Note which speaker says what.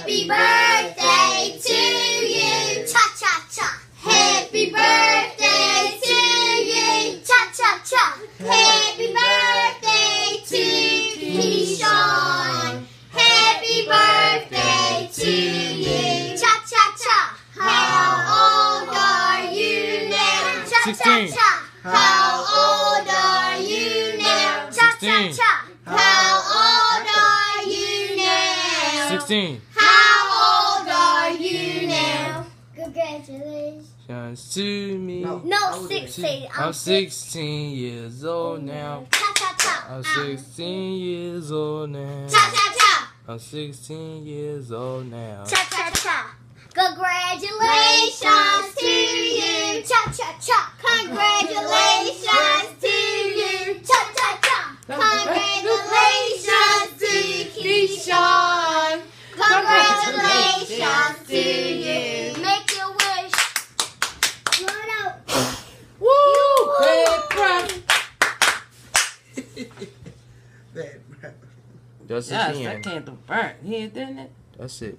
Speaker 1: Happy birthday to you. Cha cha cha. Happy birthday to you. Cha cha cha. Happy birthday to Keyshawn. Happy birthday to you. Cha cha cha. How old are you now? Cha cha cha. How old are you now? Cha cha cha. How old are you now?
Speaker 2: 16.
Speaker 1: How old are you now? Congratulations.
Speaker 2: To me.
Speaker 1: No, 16.
Speaker 2: I'm 16 years old now.
Speaker 1: Cha cha cha.
Speaker 2: I'm 16 years old now.
Speaker 1: Cha cha cha.
Speaker 2: I'm 16 years old now.
Speaker 1: Cha cha cha. Congratulations to you. Cha cha cha. Congratulations to you. Cha cha cha. Congratulations to Keyshawn. Congratulations to you. Make your wish. Run out.
Speaker 3: Woo! Bad crap.
Speaker 2: That's
Speaker 3: Yes,
Speaker 2: the
Speaker 3: that
Speaker 2: end.
Speaker 3: candle burnt here, didn't it?
Speaker 2: That's it.